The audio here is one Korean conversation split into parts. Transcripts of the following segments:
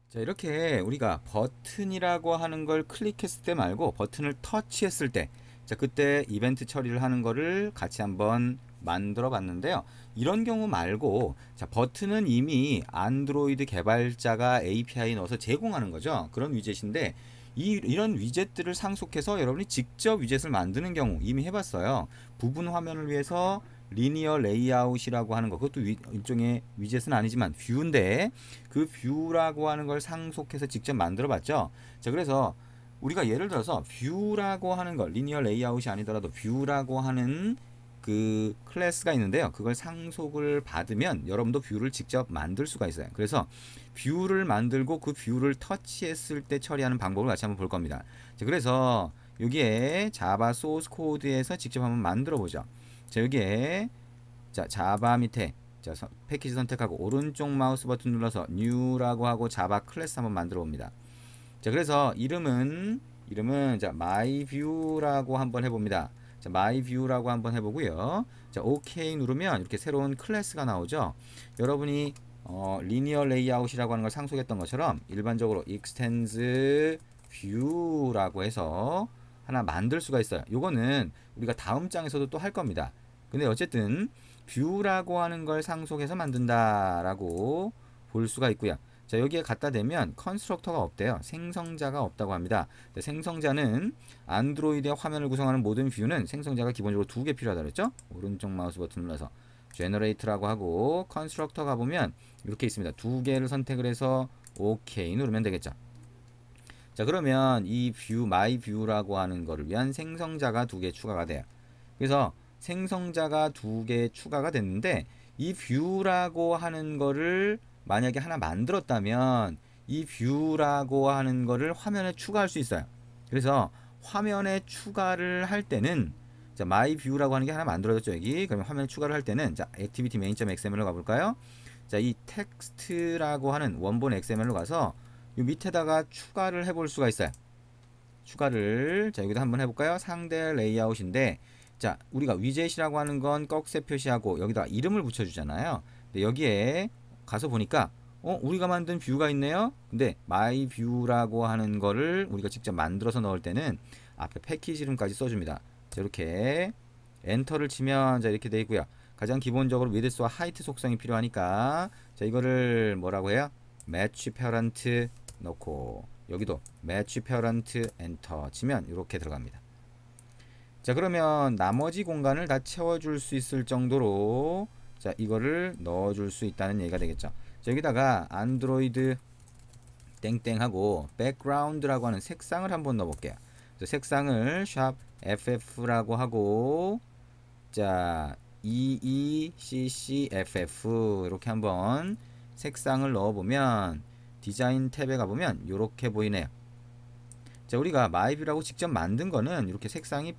자, 이렇게 우리가 버튼이라고 하는 걸 클릭했을 때 말고 버튼을 터치했을 때, 자, 그때 이벤트 처리를 하는 거를 같이 한번 만들어 봤는데요. 이런 경우 말고, 자, 버튼은 이미 안드로이드 개발자가 API 넣어서 제공하는 거죠. 그런 위젯인데, 이런 위젯들을 상속해서 여러분이 직접 위젯을 만드는 경우 이미 해봤어요. 부분 화면을 위해서 리니어 레이아웃이라고 하는 거, 그것도 일종의 위젯은 아니지만 뷰인데, 그 뷰라고 하는 걸 상속해서 직접 만들어 봤죠. 자, 그래서 우리가 예를 들어서 뷰라고 하는 걸, 리니어 레이아웃이 아니더라도 뷰라고 하는 그 클래스가 있는데요. 그걸 상속을 받으면 여러분도 뷰를 직접 만들 수가 있어요. 그래서 뷰를 만들고 그 뷰를 터치했을 때 처리하는 방법을 같이 한번 볼 겁니다. 자, 그래서 여기에 자바 소스 코드에서 직접 한번 만들어 보죠. 자, 여기에 자바 밑에 패키지 선택하고 오른쪽 마우스 버튼 눌러서 New라고 하고 자바 클래스 한번 만들어 봅니다. 자, 그래서 이름은 자 myview라고 한번 해봅니다. 자, myview라고 한번 해보고요. 자, OK 누르면 이렇게 새로운 클래스가 나오죠. 여러분이 리니어 레이아웃이라고 하는 걸 상속했던 것처럼 일반적으로 extends view라고 해서 하나 만들 수가 있어요. 요거는 우리가 다음 장에서도 또 할 겁니다. 근데 어쨌든 뷰라고 하는 걸 상속해서 만든다라고 볼 수가 있고요. 자, 여기에 갖다 대면 컨스트럭터가 없대요. 생성자가 없다고 합니다. 생성자는 안드로이드의 화면을 구성하는 모든 뷰는 생성자가 기본적으로 두 개 필요하다 그랬죠? 오른쪽 마우스 버튼 눌러서 generate라고 하고 컨스트럭터 가보면 이렇게 있습니다. 두 개를 선택을 해서 OK 누르면 되겠죠. 자, 그러면 이 뷰, 마이 뷰라고 하는 거를 위한 생성자가 두 개 추가가 돼요. 그래서 생성자가 두 개 추가가 됐는데 이 뷰라고 하는 거를 만약에 하나 만들었다면 이 뷰라고 하는 거를 화면에 추가할 수 있어요. 그래서 화면에 추가를 할 때는 자, 마이 뷰라고 하는 게 하나 만들어졌죠, 여기. 그러면 화면에 추가를 할 때는 자, activity main.xml로 가볼까요? 자, 이 텍스트라고 하는 원본 XML로 가서 이 밑에다가 추가를 해볼 수가 있어요. 추가를 자, 여기도 한번 해볼까요? 상대 레이아웃인데 자, 우리가 위젯이라고 하는 건 꺽쇠 표시하고 여기다 이름을 붙여주잖아요. 근데 여기에 가서 보니까 우리가 만든 뷰가 있네요. 근데 마이 뷰라고 하는 거를 우리가 직접 만들어서 넣을 때는 앞에 패키지 이름까지 써줍니다. 자, 이렇게 엔터를 치면 자, 이렇게 돼 있고요. 가장 기본적으로 위드스와 하이트 속성이 필요하니까 자, 이거를 뭐라고 해요? 매치 페어런트 넣고 여기도 매치 페어런트 엔터 치면 이렇게 들어갑니다. 자, 그러면 나머지 공간을 다 채워줄 수 있을 정도로 자, 이거를 넣어줄 수 있다는 얘기가 되겠죠. 자, 여기다가 안드로이드 땡땡하고 백그라운드라고 하는 색상을 한번 넣어볼게요. 색상을 샵 ff라고 하고 자, EECCFF 이렇게 한번 색상을 넣어보면 디자인 탭에 가보면 이렇게 보이네요. 자, 우리가 마이뷰라고 직접 만든 거는 이렇게 색상이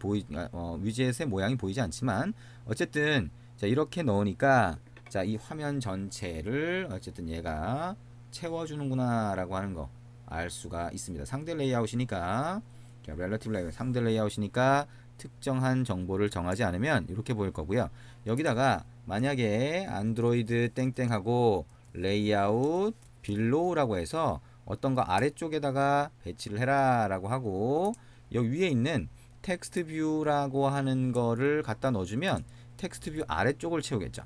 위젯의 모양이 보이지 않지만 어쨌든 자, 이렇게 넣으니까 자, 이 화면 전체를 어쨌든 얘가 채워주는구나 라고 하는 거 알 수가 있습니다. 상대 레이아웃이니까 relative layout, 상대 레이아웃이니까 특정한 정보를 정하지 않으면 이렇게 보일 거고요. 여기다가 만약에 안드로이드 땡땡하고 레이아웃 빌로우라고 해서 어떤 거 아래쪽에다가 배치를 해라 라고 하고 여기 위에 있는 텍스트 뷰라고 하는 거를 갖다 넣어주면 텍스트 뷰 아래쪽을 채우겠죠.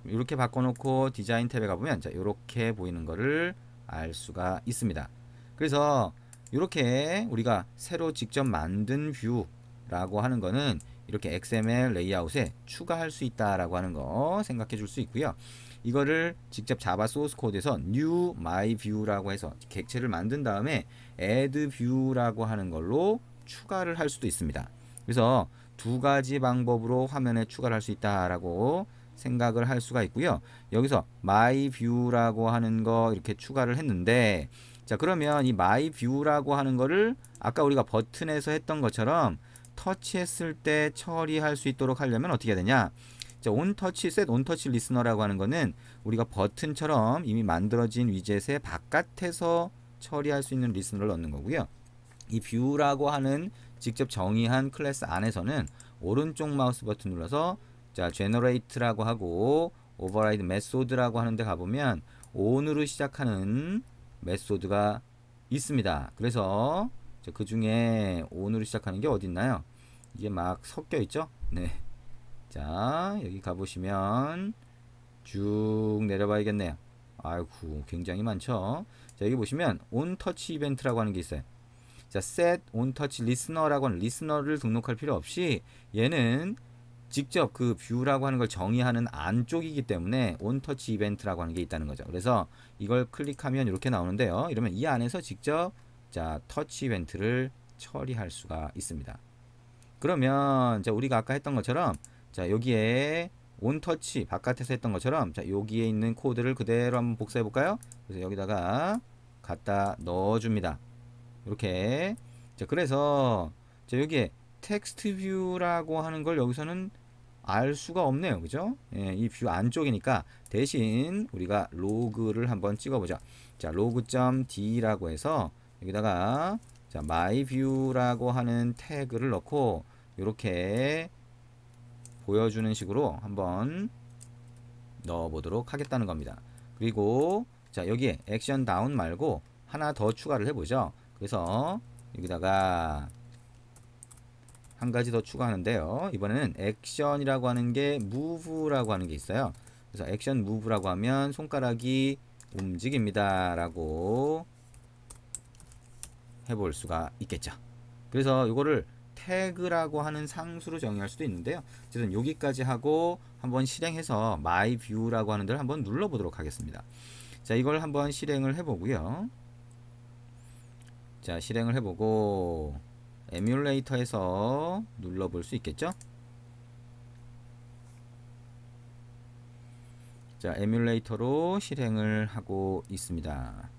이렇게 바꿔놓고 디자인 탭에 가보면 자, 이렇게 보이는 거를 알 수가 있습니다. 그래서 이렇게 우리가 새로 직접 만든 뷰라고 하는 거는 이렇게 XML 레이아웃에 추가할 수 있다라고 하는 거 생각해 줄 수 있고요. 이거를 직접 자바 소스 코드에서 new my view라고 해서 객체를 만든 다음에 add view라고 하는 걸로 추가를 할 수도 있습니다. 그래서 두 가지 방법으로 화면에 추가를 할 수 있다라고 생각을 할 수가 있고요. 여기서 my view라고 하는 거 이렇게 추가를 했는데 자, 그러면 이 my view라고 하는 거를 아까 우리가 버튼에서 했던 것처럼 터치했을 때 처리할 수 있도록 하려면 어떻게 해야 되냐? 자, 온터치 셋 온터치 리스너라고 하는 거는 우리가 버튼처럼 이미 만들어진 위젯의 바깥에서 처리할 수 있는 리스너를 넣는 거고요. 이 뷰라고 하는 직접 정의한 클래스 안에서는 오른쪽 마우스 버튼 눌러서 자, generate라고 하고 override method라고 하는데 가보면 on으로 시작하는 메소드가 있습니다. 그래서 그 중에 on으로 시작하는 게 어디 있나요? 이게 막 섞여 있죠? 네. 자, 여기 가보시면 쭉 내려봐야겠네요. 아이고, 굉장히 많죠? 자, 여기 보시면 onTouch 이벤트라고 하는 게 있어요. 자, set onTouch listener라고 하는 리스너를 등록할 필요 없이 얘는 직접 그 뷰라고 하는 걸 정의하는 안쪽이기 때문에 onTouch 이벤트라고 하는 게 있다는 거죠. 그래서 이걸 클릭하면 이렇게 나오는데요. 이러면 이 안에서 직접 자, 터치 이벤트를 처리할 수가 있습니다. 그러면 자, 우리가 아까 했던 것처럼 자, 여기에 온터치 바깥에서 했던 것처럼 자, 여기에 있는 코드를 그대로 한번 복사해 볼까요? 그래서 여기다가 갖다 넣어 줍니다. 이렇게. 자, 그래서 자, 여기에 텍스트 뷰라고 하는 걸 여기서는 알 수가 없네요. 그죠? 예, 이 뷰 안쪽이니까 대신 우리가 로그를 한번 찍어 보자. 자, log.d라고 해서 여기다가 자, myview라고 하는 태그를 넣고 이렇게 보여주는 식으로 한번 넣어 보도록 하겠다는 겁니다. 그리고 자, 여기에 액션 다운 말고 하나 더 추가를 해보죠. 그래서 여기다가 한 가지 더 추가하는데요. 이번에는 액션이라고 하는 게 move라고 하는 게 있어요. 그래서 액션 move라고 하면 손가락이 움직입니다 라고 해볼 수가 있겠죠. 그래서 이거를 태그라고 하는 상수로 정의할 수도 있는데요. 어쨌든 여기까지 하고 한번 실행해서 my view라고 하는 데를 한번 눌러보도록 하겠습니다. 자, 이걸 한번 실행을 해보고요. 자, 실행을 해보고 에뮬레이터에서 눌러볼 수 있겠죠. 자, 에뮬레이터로 실행을 하고 있습니다.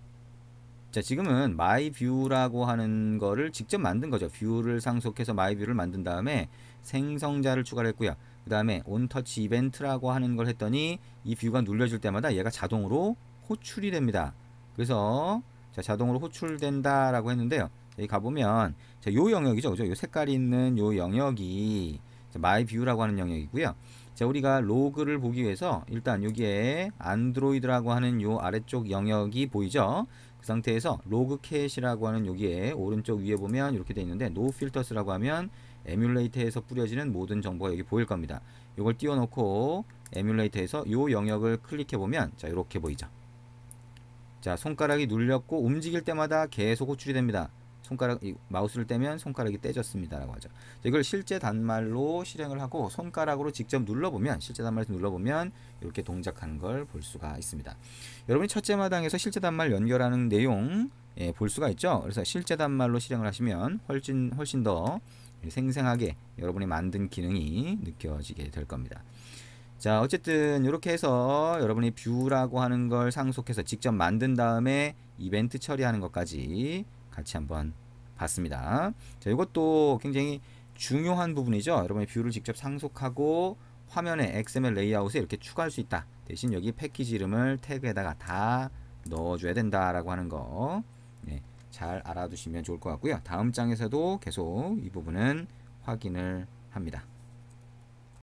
자, 지금은 myview라고 하는 거를 직접 만든 거죠. 뷰를 상속해서 myview를 만든 다음에 생성자를 추가를 했고요. 그 다음에 onTouch 이벤트라고 하는 걸 했더니 이 뷰가 눌려질 때마다 얘가 자동으로 호출이 됩니다. 그래서 자, 자동으로 호출된다 라고 했는데요. 여기 가보면 자, 요 영역이죠. 그죠? 요 색깔이 있는 요 영역이 myview라고 하는 영역이고요. 자, 우리가 로그를 보기 위해서 일단 여기에 안드로이드라고 하는 요 아래쪽 영역이 보이죠? 그 상태에서 로그캣이라고 하는 여기에 오른쪽 위에 보면 이렇게 되어 있는데 노 필터스라고 하면 에뮬레이터에서 뿌려지는 모든 정보가 여기 보일 겁니다. 이걸 띄워놓고 에뮬레이터에서 요 영역을 클릭해 보면 자, 이렇게 보이죠. 자, 손가락이 눌렸고 움직일 때마다 계속 호출이 됩니다. 손가락 마우스를 떼면 손가락이 떼졌습니다 라고 하죠. 이걸 실제 단말로 실행을 하고 손가락으로 직접 눌러보면 실제 단말에서 눌러보면 이렇게 동작하는 걸 볼 수가 있습니다. 여러분이 첫째 마당에서 실제 단말 연결하는 내용 볼 수가 있죠. 그래서 실제 단말로 실행을 하시면 훨씬 더 생생하게 여러분이 만든 기능이 느껴지게 될 겁니다. 자, 어쨌든 이렇게 해서 여러분이 뷰라고 하는 걸 상속해서 직접 만든 다음에 이벤트 처리하는 것까지 같이 한번 봤습니다. 자, 이것도 굉장히 중요한 부분이죠. 여러분이 뷰를 직접 상속하고 화면에 XML 레이아웃에 이렇게 추가할 수 있다. 대신 여기 패키지 이름을 태그에다가 다 넣어줘야 된다라고 하는 거 잘 알아두시면 좋을 것 같고요. 다음 장에서도 계속 이 부분은 확인을 합니다.